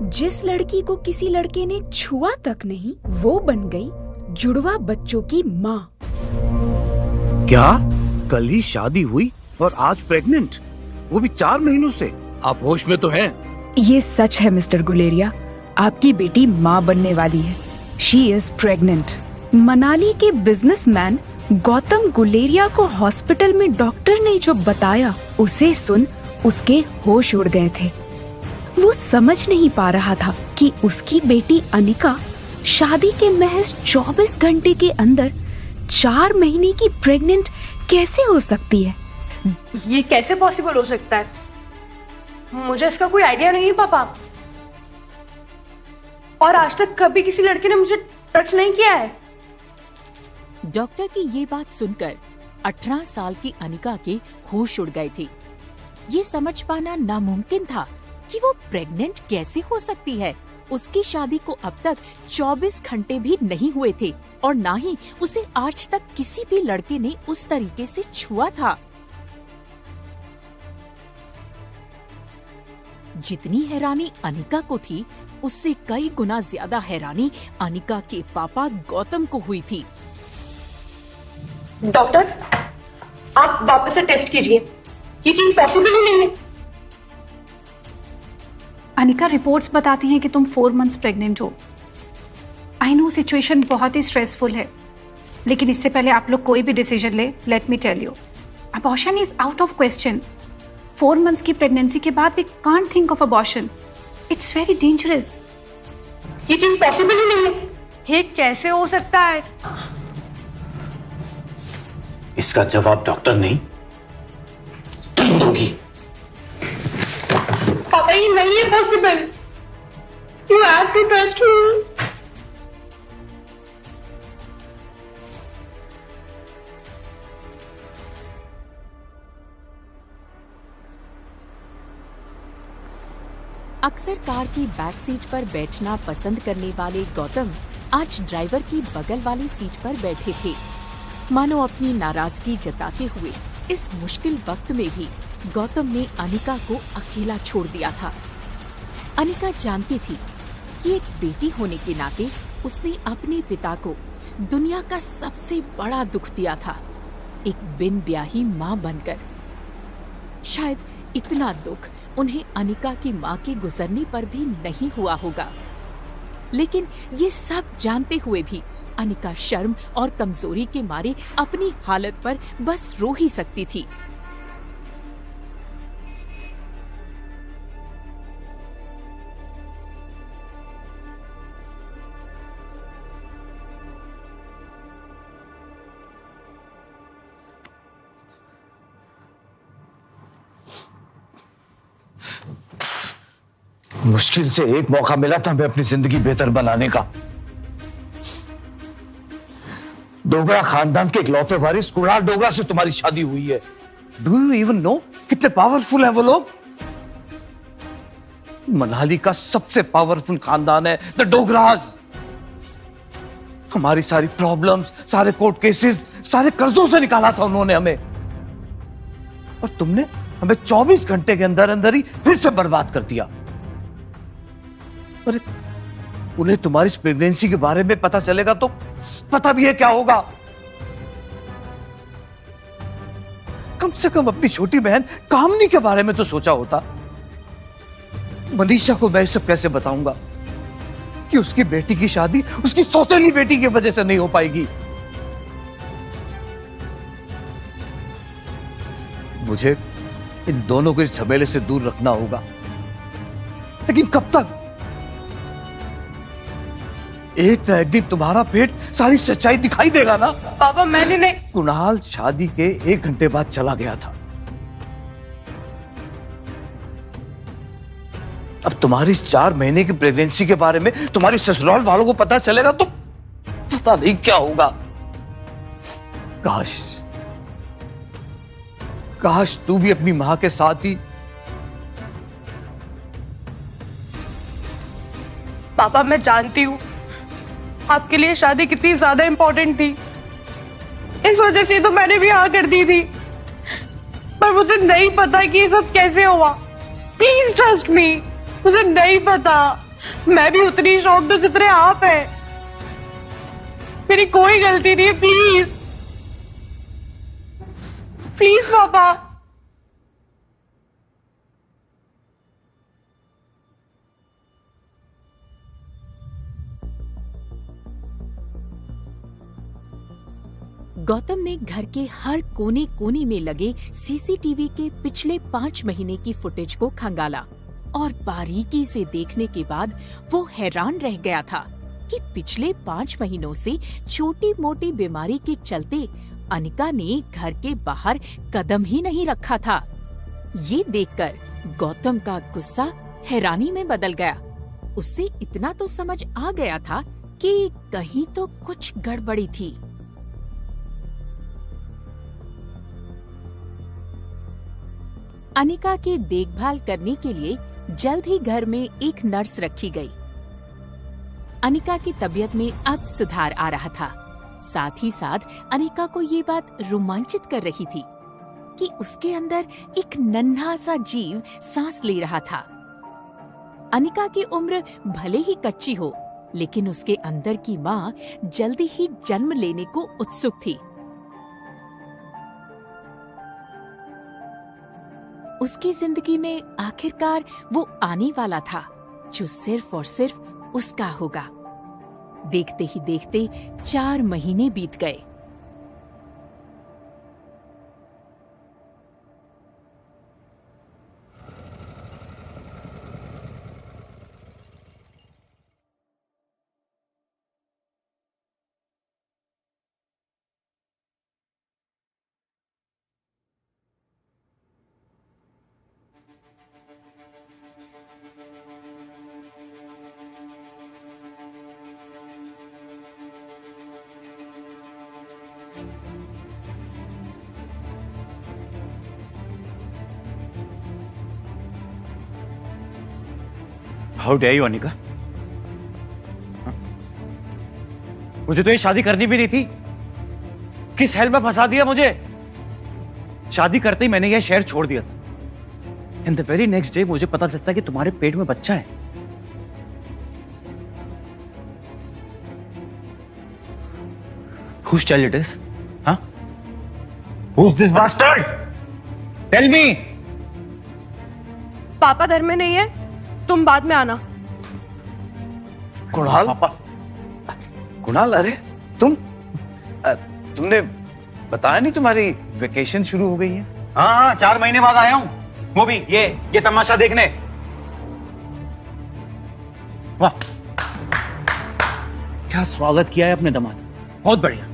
जिस लड़की को किसी लड़के ने छुआ तक नहीं, वो बन गई जुड़वा बच्चों की माँ। क्या? कल ही शादी हुई और आज प्रेग्नेंट, वो भी 4 महीनों से। आप होश में तो हैं? ये सच है मिस्टर गुलेरिया, आपकी बेटी माँ बनने वाली है। She is pregnant. मनाली के बिजनेसमैन गौतम गुलेरिया को हॉस्पिटल में डॉक्टर ने जो बताया, उसे सुन उसके होश उड़ गए थे। वो समझ नहीं पा रहा था कि उसकी बेटी अनिका शादी के महज 24 घंटे के अंदर 4 महीने की प्रेग्नेंट कैसे हो सकती है। ये कैसे पॉसिबल हो सकता है? मुझे इसका कोई आइडिया नहीं है पापा, और आज तक कभी किसी लड़के ने मुझे टच नहीं किया है। डॉक्टर की ये बात सुनकर 18 साल की अनिका के होश उड़ गए थे। ये समझ पाना नामुमकिन था कि वो प्रेग्नेंट कैसे हो सकती है। उसकी शादी को अब तक 24 घंटे भी नहीं हुए थे और ना ही उसे आज तक किसी भी लड़के ने उस तरीके से छुआ था। जितनी हैरानी अनिका को थी, उससे कई गुना ज्यादा हैरानी अनिका के पापा गौतम को हुई थी। डॉक्टर, आप वापस से टेस्ट कीजिए, ये चीज पॉसिबल ही नहीं है। अनिका, रिपोर्ट्स बताती हैं कि तुम 4 मंथ्स प्रेग्नेंट हो। आई नो सिचुएशन बहुत ही स्ट्रेसफुल है, लेकिन इससे पहले आप लोग कोई भी डिसीजन ले, let me tell you, abortion is out of question. 4 months की प्रेगनेंसी के बाद we can't think of abortion, it's very dangerous. ये चीज पॉसिबल ही नहीं है। ये कैसे हो सकता है? इसका जवाब डॉक्टर नहीं, तुम दोगी। पापा, ये नहीं है possible. You have to trust me. अक्सर कार की बैक सीट पर बैठना पसंद करने वाले गौतम आज ड्राइवर की बगल वाली सीट पर बैठे थे। मानो अपनी नाराजगी जताते हुए इस मुश्किल वक्त में भी गौतम ने अनिका को अकेला छोड़ दिया था। अनिका जानती थी कि एक बेटी होने के नाते उसने अपने पिता को दुनिया का सबसे बड़ा दुख दिया था, एक बिन ब्याही माँ बनकर। शायद इतना दुख उन्हें अनिका की माँ के गुजरने पर भी नहीं हुआ होगा, लेकिन ये सब जानते हुए भी अनिका शर्म और कमजोरी के मारे अपनी हालत पर बस रो ही सकती थी। मुश्किल से एक मौका मिला था हमें अपनी जिंदगी बेहतर बनाने का। डोगरा खानदान के इकलौते वारिस कुणाल डोगरा से तुम्हारी शादी हुई है। डू यू इवन नो कितने पावरफुल हैं वो लोग? मनाली का सबसे पावरफुल खानदान है द डोगरास। हमारी सारी प्रॉब्लम्स, सारे कोर्ट केसेस, सारे कर्जों से निकाला था उन्होंने हमें, और तुमने हमें 24 घंटे के अंदर अंदर ही फिर से बर्बाद कर दिया। अरे उन्हें तुम्हारी प्रेगनेंसी के बारे में पता चलेगा तो पता भी है क्या होगा। कम से कम अपनी छोटी बहन कामनी के बारे में तो सोचा होता। मनीषा को मैं सब कैसे बताऊंगा कि उसकी बेटी की शादी उसकी सौतेली बेटी की वजह से नहीं हो पाएगी। मुझे इन दोनों को इस झमेले से दूर रखना होगा, लेकिन कब तक? एक न एक दिन तुम्हारा पेट सारी सच्चाई दिखाई देगा ना। पापा, मैंने नहीं। कुणाल शादी के 1 घंटे बाद चला गया था। अब तुम्हारी इस 4 महीने की प्रेगनेंसी के बारे में तुम्हारी ससुराल वालों को पता चलेगा तो पता नहीं क्या होगा। काश तू भी अपनी मां के साथ ही। पापा, मैं जानती हूँ आपके लिए शादी कितनी ज्यादा इंपॉर्टेंट थी, इस वजह से तो मैंने भी हाँ कर दी थी, पर मुझे नहीं पता कि ये सब कैसे हुआ। प्लीज ट्रस्ट मी, मुझे नहीं पता। मैं भी उतनी शॉक्ड हूं जितने आप हैं। मेरी कोई गलती नहीं है, प्लीज प्लीज पापा। गौतम ने घर के हर कोने कोने में लगे सीसीटीवी के पिछले 5 महीने की फुटेज को खंगाला और बारीकी से देखने के बाद वो हैरान रह गया था कि पिछले 5 महीनों से छोटी मोटी बीमारी के चलते अनिका ने घर के बाहर कदम ही नहीं रखा था। ये देखकर गौतम का गुस्सा हैरानी में बदल गया। उससे इतना तो समझ आ गया था कि कहीं तो कुछ गड़बड़ी थी। अनिका की देखभाल करने के लिए जल्द ही घर में एक नर्स रखी गई। अनिका की तबीयत में अब सुधार आ रहा था। साथ ही साथ अनिका को ये बात रोमांचित कर रही थी कि उसके अंदर एक नन्हा सा जीव सांस ले रहा था। अनिका की उम्र भले ही कच्ची हो, लेकिन उसके अंदर की माँ जल्दी ही जन्म लेने को उत्सुक थी। उसकी जिंदगी में आखिरकार वो आने वाला था जो सिर्फ और सिर्फ उसका होगा। देखते ही देखते 4 महीने बीत गए। How dare you Anika? मुझे तो ये शादी करनी भी नहीं थी। किस हेल में फंसा दिया मुझे। शादी करते ही मैंने यह शहर छोड़ दिया था। And the very next day मुझे पता चलता है कि तुम्हारे पेट में बच्चा है। Whose child it is? Huh? Who's this bastard? Tell me. पापा घर में नहीं है, तुम बाद में आना। कुणाल, पापा। कुणाल, अरे तुमने बताया नहीं तुम्हारी वेकेशन शुरू हो गई है? हाँ, 4 महीने बाद आया हूं, वो भी ये तमाशा देखने। वाह, क्या स्वागत किया है अपने दामाद। बहुत बढ़िया।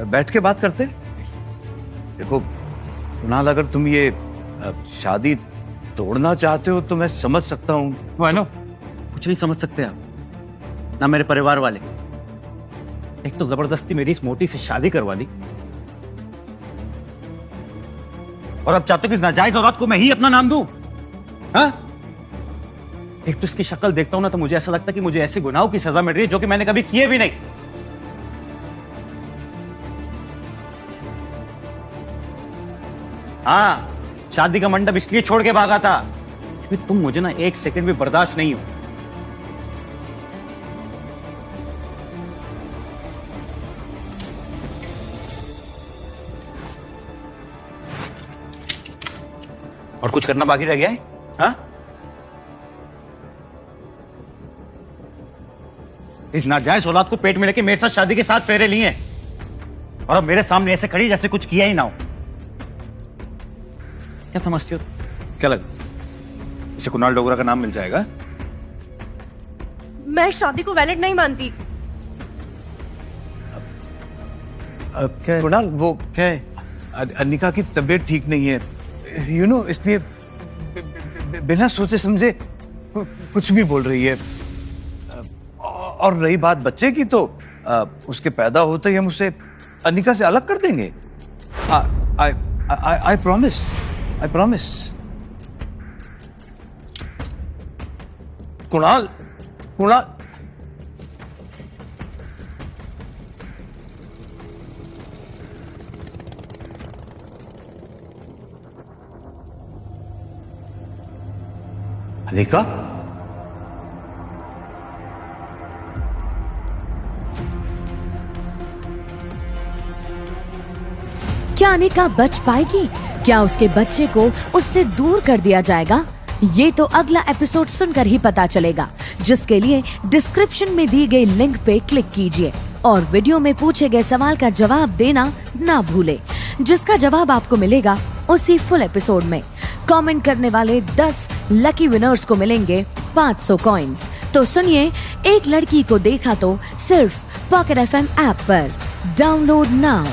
बैठ के बात करते। देखो कुणाल, अगर तुम ये शादी तोड़ना चाहते हो तो मैं समझ सकता हूँ। वो है ना, कुछ नहीं समझ सकते आप, ना मेरे परिवार वाले। एक तो जबरदस्ती मेरी इस मोटी से शादी करवा दी, और अब चाहते हो कि नाजायज औरत को मैं ही अपना नाम दूं? हाँ? एक तो इसकी शक्ल देखता हूं ना तो मुझे ऐसा लगता है कि मुझे ऐसे गुनाहों की सजा मिल रही है जो कि मैंने कभी किए भी नहीं। हाँ, शादी का मंडप इसलिए छोड़ के भागा था क्योंकि तुम मुझे ना 1 सेकंड भी बर्दाश्त नहीं हो। और कुछ करना बाकी रह गया है? हाँ? इस नाजायज औलाद को पेट में लेके मेरे साथ शादी के साथ फेरे लिए हैं, और अब मेरे सामने ऐसे खड़ी जैसे कुछ किया ही ना हो। क्या समझती हो? क्या लगा इसे कुणाल डोगरा का नाम मिल जाएगा? मैं शादी को वैलिड नहीं मानती। क्या कुणाल, वो क्या है? अनिका की तबीयत ठीक नहीं है, यू नो, इसलिए बिना सोचे समझे कुछ भी बोल रही है। और रही बात बच्चे की, तो उसके पैदा होते ही हम उसे अनिका से अलग कर देंगे। I promise, I promise. Kunal, Kunal, Anika, क्या अनिका बच पाएगी? क्या उसके बच्चे को उससे दूर कर दिया जाएगा? ये तो अगला एपिसोड सुनकर ही पता चलेगा, जिसके लिए डिस्क्रिप्शन में दी गई लिंक पे क्लिक कीजिए और वीडियो में पूछे गए सवाल का जवाब देना ना भूले, जिसका जवाब आपको मिलेगा उसी फुल एपिसोड में। कमेंट करने वाले 10 लकी विनर्स को मिलेंगे 500 कॉइंस। तो सुनिए एक लड़की को देखा तो सिर्फ पॉकेट FM ऐप पर। Download now.